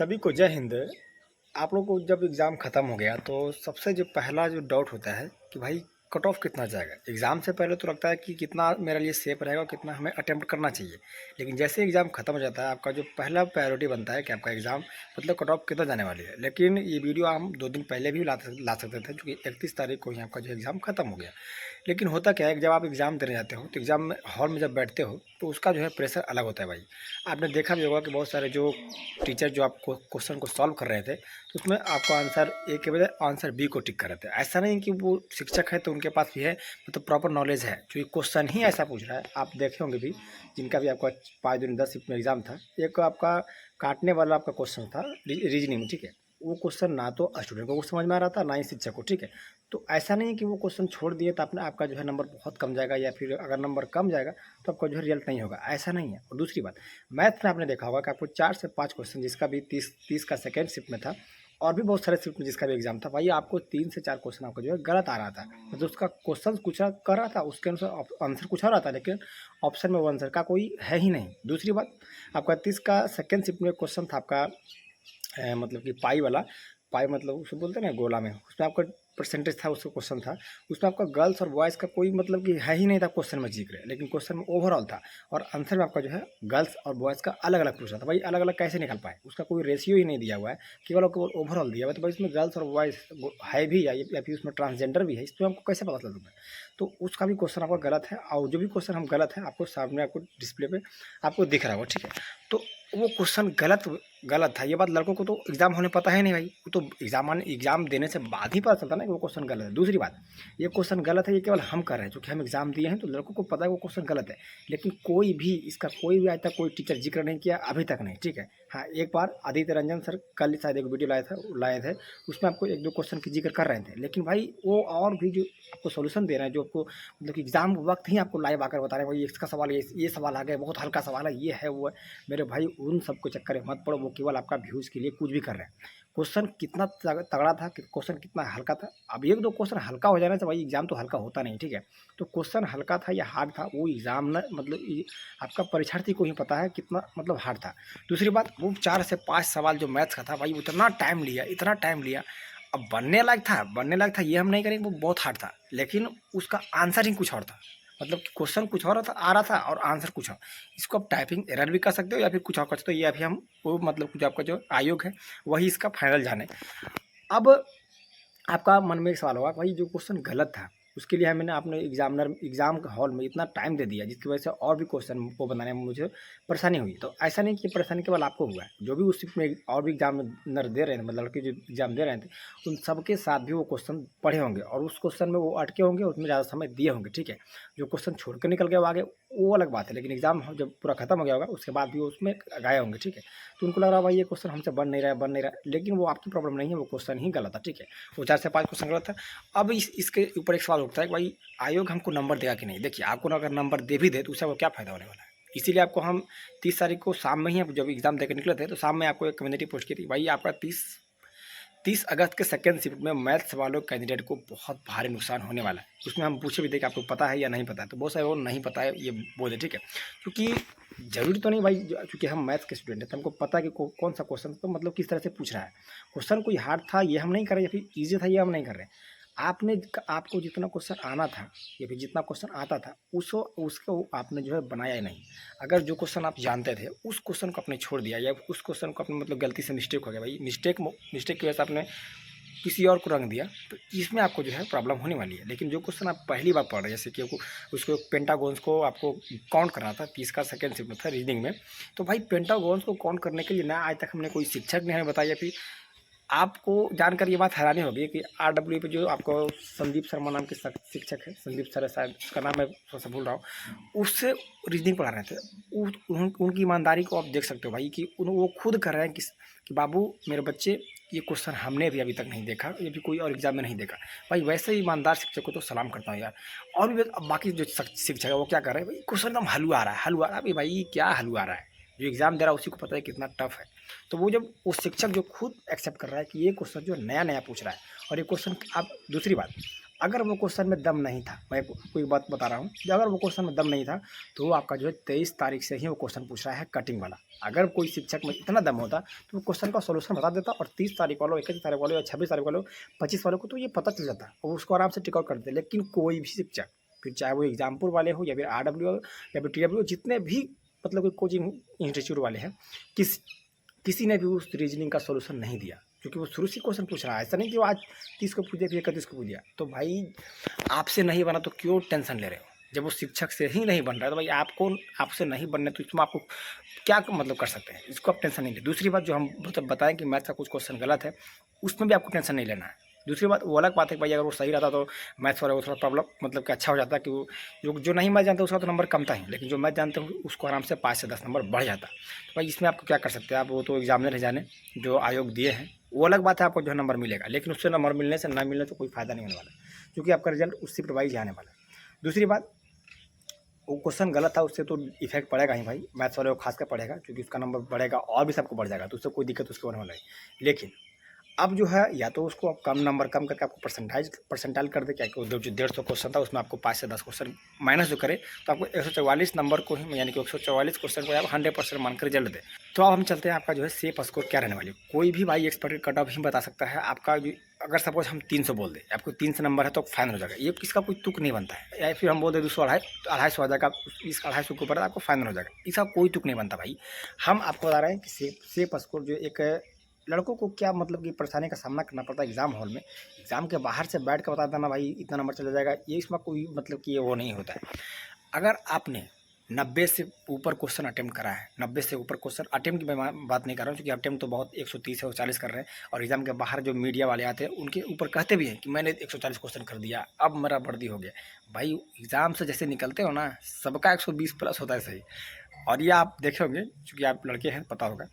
सभी को जय हिंद। आप लोग को जब एग्ज़ाम ख़त्म हो गया तो सबसे जो पहला जो डाउट होता है कि भाई कट ऑफ कितना जाएगा। एग्ज़ाम से पहले तो लगता है कि कितना मेरे लिए सेफ रहेगा और कितना हमें अटेम्प्ट करना चाहिए। लेकिन जैसे एग्ज़ाम ख़त्म हो जाता है आपका जो पहला प्रायोरिटी बनता है कि आपका एग्ज़ाम मतलब कट ऑफ कितना जाने वाली है। लेकिन ये वीडियो हम 2 दिन पहले भी ला सकते थे, क्योंकि 31 तारीख को ही आपका जो एग्ज़ाम ख़त्म हो गया। लेकिन होता क्या है कि जब आप एग्ज़ाम देने जाते हो तो एग्ज़ाम में हॉल में जब बैठते हो तो उसका जो है प्रेशर अलग होता है भाई। आपने देखा भी होगा कि बहुत सारे जो टीचर जो आपको क्वेश्चन को सॉल्व कर रहे थे तो उसमें आपको आंसर ए के बजाय आंसर बी को टिक कर रहे थे। ऐसा नहीं कि वो शिक्षक है तो उनके पास भी है मतलब प्रॉपर नॉलेज है, जो क्वेश्चन ही ऐसा पूछ रहा है। आप देखे होंगे भी जिनका भी आपका 5 दिन 10 में एग्ज़ाम था, एक आपका काटने वाला आपका क्वेश्चन था रीजनिंग, ठीक है। वो क्वेश्चन ना तो स्टूडेंट को समझ में आ रहा था ना ही शिक्षक को, ठीक है। तो ऐसा नहीं है कि वो क्वेश्चन छोड़ दिए तो आपने आपका जो है नंबर बहुत कम जाएगा, या फिर अगर नंबर कम जाएगा तो आपका जो है रिजल्ट नहीं होगा, ऐसा नहीं है। और दूसरी बात, मैथ में आपने देखा होगा कि आपको 4 से 5 क्वेश्चन, जिसका भी 30 का सेकेंड शिफ्ट में था और भी बहुत सारे शिफ्ट में जिसका भी एग्जाम था, भाई आपको 3 से 4 क्वेश्चन आपका जो है गलत आ रहा था। मतलब उसका क्वेश्चन कुछ कर रहा था, उसके अनुसार आंसर कुछ आ रहा था, लेकिन ऑप्शन में वो आंसर का कोई है ही नहीं। दूसरी बात, आपका 30 का सेकेंड शिफ्ट में क्वेश्चन था आपका मतलब कि पाई वाला। पाई मतलब उसे बोलते हैं ना गोला में, उसमें आपका परसेंटेज था, उसका क्वेश्चन था। उसमें आपका गर्ल्स और बॉयज़ का कोई मतलब कि है ही नहीं था क्वेश्चन में जिक्र, लेकिन क्वेश्चन में ओवरऑल था। और आंसर में आपका जो है गर्ल्स और बॉयज़ का अलग अलग पूछा था। भाई अलग अलग कैसे निकल पाए, उसका कोई रेशियो ही नहीं दिया हुआ है, केवल और केवल ओवरऑल दिया हुआ है। तो भाई इसमें गर्ल्स और बॉयज़ है भी या फिर उसमें ट्रांसजेंडर भी है, इसमें आपको कैसे पता चल सकता है। तो उसका भी क्वेश्चन आपका गलत है, और जो भी क्वेश्चन हम गलत है आपको सामने आपको डिस्प्ले पे आपको दिख रहा होगा, ठीक है। तो वो क्वेश्चन गलत गलत था। ये बात लड़कों को तो एग्ज़ाम होने पता है नहीं भाई, वो तो एग्ज़ाम देने से बाद ही पता चलता ना कि वो क्वेश्चन गलत है। दूसरी बात, ये क्वेश्चन गलत है ये केवल हम कर रहे हैं, क्योंकि हम एग्ज़ाम दिए हैं तो लड़कों को पता है वो क्वेश्चन गलत है। लेकिन कोई भी इसका कोई भी आज तक कोई टीचर जिक्र नहीं किया अभी तक नहीं, ठीक है। हाँ, एक बार आदित्य रंजन सर कल शायद एक वीडियो लाए थे, उसमें आपको 1-2 क्वेश्चन की जिक्र कर रहे थे। लेकिन भाई वो और भी जो आपको सॉल्यूशन दे रहे हैं, जो आपको मतलब कि एग्ज़ाम वक्त ही आपको लाइव आकर बता रहे हैं, भाई इसका सवाल ये सवाल आ गया, बहुत हल्का सवाल है, ये है वो है। मेरे भाई उन सबको चक्कर में मत पड़ो, वो केवल आपका व्यूज़ के लिए कुछ भी कर रहे हैं। क्वेश्चन कितना तगड़ा था, कि क्वेश्चन कितना हल्का था। अब 1-2 क्वेश्चन हल्का हो जाने से भाई एग्ज़ाम तो हल्का होता नहीं, ठीक है। तो क्वेश्चन हल्का था या हार्ड था, वो एग्ज़ामिनर मतलब आपका परीक्षार्थी को ही पता है कितना मतलब हार्ड था। दूसरी बात, वो 4 से 5 सवाल जो मैथ्स का था भाई, इतना टाइम लिया, इतना टाइम लिया। अब बनने लायक था ये हम नहीं करेंगे, वो बहुत हार्ड था, लेकिन उसका आंसर ही कुछ और था। मतलब क्वेश्चन कुछ और था, आ रहा था, और आंसर कुछ और। इसको आप टाइपिंग एरर भी कर सकते हो या फिर कुछ और कर सकते हो, ये अभी हम वो मतलब जो आपका जो आयोग है वही इसका फाइनल जाने। अब आपका मन में एक सवाल होगा, भाई जो क्वेश्चन गलत था उसके लिए मैंने आपने एग्ज़ाम हॉल में इतना टाइम दे दिया, जिसकी वजह से और भी क्वेश्चन को बनाने में मुझे परेशानी हुई। तो ऐसा नहीं कि परेशानी केवल आपको हुआ है, जो भी उस में और भी एग्जामिनर दे रहे थे, मतलब लड़के जो एग्ज़ाम दे रहे थे, उन सबके साथ भी वो क्वेश्चन पढ़े होंगे और उस क्वेश्चन में वो अटके होंगे, उसमें ज़्यादा समय दिए होंगे, ठीक है। जो क्वेश्चन छोड़ कर निकल गए वो आगे, वो अलग बात है, लेकिन एग्ज़ाम जब पूरा खत्म हो गया होगा उसके बाद भी वो उसमें गए होंगे, ठीक है। तो उनको लग रहा है भाई ये क्वेश्चन हमसे बन नहीं रहा है, लेकिन वो आपकी प्रॉब्लम नहीं है, वो क्वेश्चन ही गलत था, ठीक है। वो 4 से 5 क्वेश्चन गलत था। अब इसके ऊपर एक सवाल उठता है कि भाई आयोग हमको नंबर देगा कि नहीं। देखिए, आपको अगर नंबर दे भी दे तो उससे आपको क्या फ़ायदा होने वाला है। इसीलिए आपको हम 30 तारीख को शाम में ही, जब एग्ज़ाम देकर निकले थे तो शाम में आपको एक कम्युनिटी पोस्ट की थी, भाई आपका 30 अगस्त के सेकंड शिफ्ट में मैथ्स वालों कैंडिडेट को बहुत भारी नुकसान होने वाला है। उसमें हम पूछे भी थे कि आपको पता है या नहीं पता है, तो बहुत सारे लोग नहीं पता है ये बोले, ठीक है। क्योंकि ज़रूरी तो नहीं भाई, क्योंकि हम मैथ्स के स्टूडेंट हैं तो हमको पता है कि कौन सा क्वेश्चन तो मतलब किस तरह से पूछ रहा है। क्वेश्चन कोई हार्ड था ये हम नहीं कर रहे, या फिर ईजी था ये हम नहीं कर रहे। आपने आपको जितना क्वेश्चन आना था या फिर जितना क्वेश्चन आता था उसको आपने जो है बनाया ही नहीं। अगर जो क्वेश्चन आप जानते थे उस क्वेश्चन को आपने छोड़ दिया, या उस क्वेश्चन को आपने मतलब गलती से मिस्टेक हो गया, भाई मिस्टेक की वजह से आपने किसी और को रंग दिया, तो इसमें आपको जो है प्रॉब्लम होने वाली है। लेकिन जो क्वेश्चन आप पहली बार पढ़ रहे हैं, जैसे कि आपको उसको पेंटागोन्स को आपको काउंट करना था, 30 का सेकंड शिफ्ट में था रीजनिंग में, तो भाई पेंटागोन्स को काउंट करने के लिए ना आज तक हमने कोई शिक्षक ने हमें बताया। फिर आपको जानकर ये बात हैरानी होगी कि आरडब्ल्यू पे जो आपको संदीप शर्मा नाम के शिक्षक है, संदीप सर है शायद, उसका नाम मैं थोड़ा सा भूल रहा हूँ, उससे रीजनिंग पढ़ा रहे थे। उनकी ईमानदारी को आप देख सकते हो भाई, कि वो खुद कर रहे हैं कि बाबू मेरे बच्चे, ये क्वेश्चन हमने भी अभी तक नहीं देखा, ये भी कोई और एग्जाम में नहीं देखा। भाई वैसे ही ईमानदार शिक्षक को तो सलाम करता हूँ यार। और भी अब बाकी जो शिक्षक है वो क्या कर रहे हैं, भाई क्वेश्चन एकदम हलवा आ रहा है, हलवा आ रहा है। भाई क्या हलवा आ रहा है, जो एग्ज़ाम दे रहा है उसी को पता है कितना टफ है। तो वो जब वो शिक्षक जो खुद एक्सेप्ट कर रहा है कि ये क्वेश्चन जो नया नया पूछ रहा है, और ये क्वेश्चन आप, दूसरी बात, अगर वो क्वेश्चन में दम नहीं था, मैं कोई बात बता रहा हूँ, कि अगर वो क्वेश्चन में दम नहीं था तो वो आपका जो है 23 तारीख से ही वो क्वेश्चन पूछ रहा है कटिंग वाला। अगर कोई शिक्षक में इतना दम होता तो वो क्वेश्चन का सॉल्यूशन बता देता और 30 तारीख वालों, 31 तारीख वालों या 26 तारीख वालों, 25 वालों को तो ये पता चल जाता और उसको आराम से टिक आउट कर देते। लेकिन कोई भी शिक्षक, फिर चाहे वो एग्जामपुर वाले हो या फिर RW हो या फिर TW, जितने भी मतलब कोई कोचिंग इंस्टीट्यूट वाले हैं, किसी ने भी उस रीजनिंग का सॉल्यूशन नहीं दिया, क्योंकि वो शुरू से क्वेश्चन पूछ रहा है। ऐसा नहीं कि वो आज 30 को पूछ दिया फिर 31 को पूछ दिया। तो भाई आपसे नहीं बना तो क्यों टेंशन ले रहे हो? जब वो शिक्षक से ही नहीं बन रहा है तो भाई आपसे नहीं बनने तो इसमें आपको क्या मतलब कर सकते हैं, इसको आप टेंशन नहीं ले। दूसरी बात, जो हम मतलब बताएं कि मैथ्स का कुछ क्वेश्चन गलत है, उसमें भी आपको टेंशन नहीं लेना है। दूसरी बात, वो अलग बात है कि भाई अगर वो सही रहता तो मैथ्स वाले को थोड़ा प्रॉब्लम मतलब कि अच्छा हो जाता, कि वो जो नहीं मैथ जानते उसका तो नंबर कम था ही, लेकिन जो मैथ जानते हैं उसको आराम से 5 से 10 नंबर बढ़ जाता। तो भाई इसमें आपको क्या कर सकते हैं आप, वो तो एग्जामिनर ही जाने, जो आयोग दिए हैं। वो अलग बात है आपको जो है नंबर मिलेगा, लेकिन उससे नंबर मिलने से ना मिलने से कोई फ़ायदा नहीं होने वाला, क्योंकि आपका रिजल्ट उस शिफ्ट वाइज आने वाला है। दूसरी बात, वो क्वेश्चन गलत था उससे तो इफेक्ट पड़ेगा ही भाई, मैथ्स वाले को खासकर पड़ेगा, क्योंकि उसका नंबर बढ़ेगा और भी सबको बढ़ जाएगा, तो उससे कोई दिक्कत उसके होने वाला है। लेकिन अब जो है, या तो उसको आप कम नंबर कम करके आपको परसेंटाइल कर दे, क्या कि 150 क्वेश्चन था उसमें आपको 5 से 10 क्वेश्चन माइनस जो करे, तो आपको 144 नंबर को ही, यानी कि 144 क्वेश्चन को आप 100% मानकर रिजल्ट दे। तो अब हम चलते हैं आपका जो है सेफ स्कोर क्या रहने वाली। कोई भी भाई एक्सपर्ट कट ऑफ ही बता सकता है आपका। जो अगर सपोज हम 300 बोल दें, आपको 3 से नंबर है तो फाइनल हो जाएगा, ये इसका कोई तुक नहीं बनता है। या फिर हम बोल दें 200 250 आ जाएगा, इस 250 के ऊपर आपको फाइनल हो जाएगा, इसका कोई तुक नहीं बनता भाई। हम आपको बता रहे हैं कि सेफ स्कोर जो एक लड़कों को क्या मतलब कि परेशानी का सामना करना पड़ता है एग्ज़ाम हॉल में, एग्ज़ाम के बाहर से बैठ कर बता देना भाई इतना नंबर चला जाएगा, ये इसमें कोई मतलब कि ये वो नहीं होता है। अगर आपने 90 से ऊपर क्वेश्चन अटेम्प्ट करा है, 90 से ऊपर क्वेश्चन अटेम्प्ट की मैं बात नहीं कर रहा हूँ, क्योंकि अटेम्प्ट तो बहुत 130 है 40 कर रहे हैं, और एग्जाम के बाहर जो मीडिया वाले आते हैं उनके ऊपर कहते भी हैं कि मैंने 140 क्वेश्चन कर दिया, अब मेरा वर्दी हो गया। भाई एग्ज़ाम से जैसे निकलते हो ना, सबका 120 प्लस होता है सही। और ये आप देखे होंगे, चूँकि आप लड़के हैं पता होगा,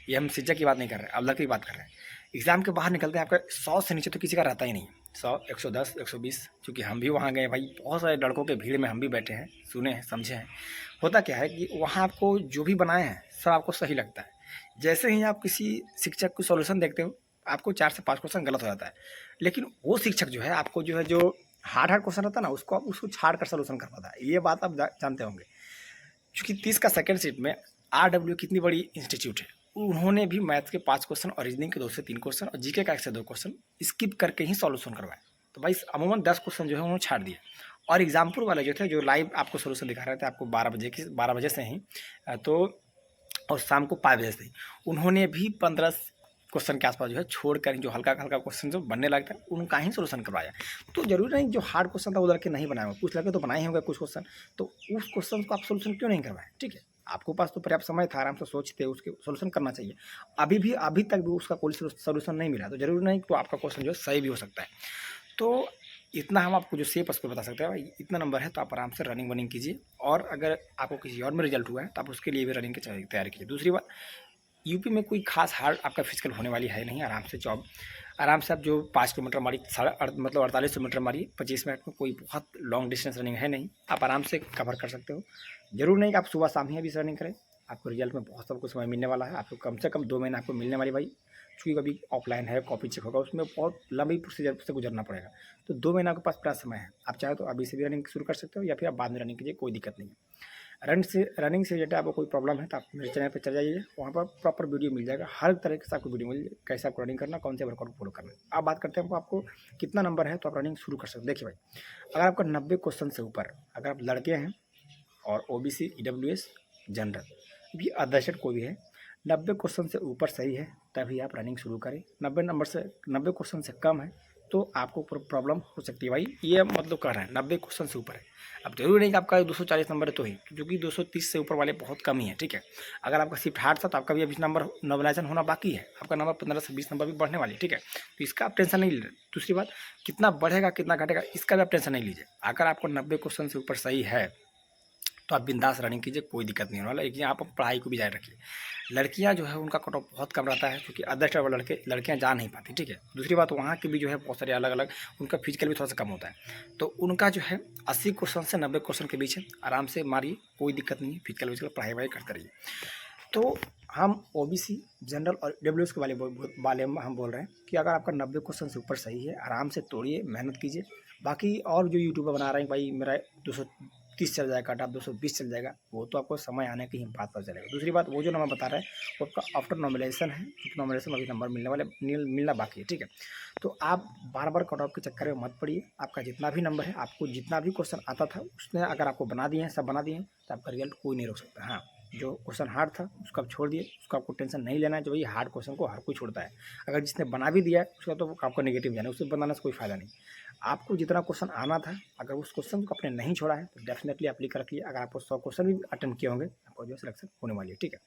ये हम शिक्षक की बात नहीं कर रहे हैं, अब लड़के की बात कर रहे हैं। एग्ज़ाम के बाहर निकलते हैं आपका 100 से नीचे तो किसी का रहता ही नहीं, 100, 110, 120। क्योंकि हम भी वहाँ गए भाई, बहुत सारे लड़कों के भीड़ में हम भी बैठे हैं, सुने हैं, समझे हैं। होता क्या है कि वहाँ आपको जो भी बनाए हैं सब आपको सही लगता है। जैसे ही आप किसी शिक्षक को सॉल्यूशन देखते हो, आपको 4 से 5 क्वेश्चन गलत हो जाता है। लेकिन वो शिक्षक जो है आपको जो है, जो हार्ड क्वेश्चन रहता है ना, उसको छाड़ कर सॉल्यूशन कर पाता है। ये बात आप जानते होंगे, क्योंकि 30 का सेकंड सीट में RW कितनी बड़ी इंस्टीट्यूट है, उन्होंने भी मैथ्स के 5 क्वेश्चन और रीजनिंग के 2 से 3 क्वेश्चन और जीके का 1 से 2 क्वेश्चन स्किप करके ही सॉल्यूशन करवाए। तो भाई अमूमन 10 क्वेश्चन जो है उन्होंने छाड़ दिए। और एग्जाम्पुल वाले जो थे, जो लाइव आपको सॉल्यूशन दिखा रहे थे आपको 12 बजे से ही, तो और शाम को 5 बजे से ही, उन्होंने भी 15 क्वेश्चन के आसपास जो है छोड़कर, जो हल्का हल्का क्वेश्चन जो बनने लगता है उनका ही सोल्यूशन करवाया। तो जरूरी नहीं जो हार्ड क्वेश्चन था वो लड़के नहीं बनाए होंगे, कुछ लड़के तो बनाए ही होंगे कुछ क्वेश्चन, तो उस क्वेश्चन को आप सोल्यूशन क्यों नहीं करवाए? ठीक है, आपके पास तो पर्याप्त समय था, आराम से सोचते उसके सोल्यूशन करना चाहिए। अभी तक भी उसका कोई सोल्यूशन नहीं मिला, तो जरूरी नहीं तो आपका क्वेश्चन जो है सही भी हो सकता है। तो इतना हम आपको जो सेफ स्कोर बता सकते हैं भाई, इतना नंबर है तो आप आराम से रनिंग वनिंग कीजिए। और अगर आपको किसी और में रिजल्ट हुआ है तो आप उसके लिए भी रनिंग की तैयारी कीजिए। दूसरी बात, यूपी में कोई खास हार्ड आपका फिजिकल होने वाली है नहीं, आराम से आप जो 5 किलोमीटर मारिए, मतलब 48 किलोमीटर मारिए 25 मिनट में, कोई बहुत लॉन्ग डिस्टेंस रनिंग है नहीं, आप आराम से कवर कर सकते हो। जरूर नहीं कि आप सुबह शाम ही अभी से रनिंग करें, आपको रिजल्ट में बहुत सबको समय मिलने वाला है, आपको कम से कम 2 महीने आपको मिलने वाली भाई, क्योंकि कभी ऑफलाइन है, कॉपी चेक होगा, उसमें बहुत लंबी प्रोसीजर से गुजरना पड़ेगा। तो 2 महीने आपके पास पूरा समय है, आप चाहे तो अभी से भी रनिंग शुरू कर सकते हो या फिर आप बाद में रनिंग कीजिए, कोई दिक्कत नहीं है। रनिंग से रिलेटेड आपको कोई प्रॉब्लम है तो आप मेरे चैनल पर चले जाइए, वहाँ पर प्रॉपर वीडियो मिल जाएगा, हर तरह से आपको वीडियो मिल जाएगी, कैसे आपको रनिंग करना, कौन से वर्कआउट फॉलो करना है। आप बात करते हैं आपको कितना नंबर है तो आप रनिंग शुरू कर सकते हैं। देखिए भाई, अगर आपका 90 क्वेश्चन से ऊपर, अगर आप लड़के हैं और OBC, EWS, जनरल भी, अदर्शन कोई भी है, 90 क्वेश्चन से ऊपर सही है तभी आप रनिंग शुरू करें। 90 क्वेश्चन से कम है तो आपको प्रॉब्लम हो सकती है भाई, ये मतलब कह रहे हैं 90 क्वेश्चन से ऊपर है। अब जरूरी नहीं कि आपका 240 नंबर है तो ही, क्योंकि 230 से ऊपर वाले बहुत कम ही है। ठीक है, अगर आपका शिफ्ट हार्ड था तो आपका भी अभी नंबर नॉमिनेशन होना बाकी है, आपका नंबर 15 से 20 नंबर भी बढ़ने वाली है। ठीक है, तो इसका आप टेंशन नहीं लीजिए। दूसरी बात, कितना बढ़ेगा कितना घटेगा इसका भी आप टेंशन नहीं लीजिए। अगर आपको 90 क्वेश्चन से ऊपर सही है तो आप बिंदास रनिंग कीजिए, कोई दिक्कत नहीं होने वाला। लेकिन आप पढ़ाई को भी जारी रखिए। लड़कियां जो है उनका कट ऑफ बहुत कम रहता है, क्योंकि अदर स्टेट वाले लड़कियां जा नहीं पाती। ठीक है, दूसरी बात, वहाँ की भी जो है बहुत सारे अलग अलग, उनका फिजिकल भी थोड़ा सा कम होता है, तो उनका जो है 80 क्वेश्चन से 90 क्वेश्चन के बीच है, आराम से मारिए, कोई दिक्कत नहीं है, फिजिकल पढ़ाई वढ़ाई करते रहिए। तो हम ओबीसी, जनरल और ईडब्ल्यूएस के बारे में हम बोल रहे हैं कि अगर आपका 90 क्वेश्चन से ऊपर सही है, आराम से तोड़िए, मेहनत कीजिए। बाकी और जो यूट्यूबर बना रहे हैं भाई मेरा 230 चल जाएगा, कट ऑफ 220 चल जाएगा, वो तो आपको समय आने की ही बात पता चलेगा। दूसरी बात, वो जो नंबर बता रहा है वो आपका आफ्टर नॉमिनेशन है, नॉमिनेशन में अभी नंबर मिलना बाकी है, ठीक है। तो आप बार बार कट ऑफ के चक्कर में मत पड़िए। आपका जितना भी नंबर है, आपको जितना भी क्वेश्चन आता था उसने अगर आपको बना दिए हैं, सब बना दिए हैं, तो आपका रिजल्ट कोई नहीं रोक सकता। हाँ, जो क्वेश्चन हार्ड था उसको आप छोड़ दिए, उसका आपको टेंशन नहीं लेना है। जो ये हार्ड क्वेश्चन को हर कोई छोड़ता है, अगर जिसने बना भी दिया है उसका तो आपको नेगेटिव जाना है, उससे बनाने से कोई फायदा नहीं। आपको जितना क्वेश्चन आना था, अगर उस क्वेश्चन को आपने नहीं छोड़ा है तो डेफिनेटली आप लिख कर रखिए। अगर आपको 100 क्वेश्चन भी अटेम्प्ट किए होंगे, आपको जो सिलेक्शन होने वाली है, ठीक है।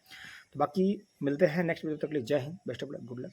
तो बाकी मिलते हैं नेक्स्ट वीडियो, तक के लिए जय Hind, best of luck, good luck.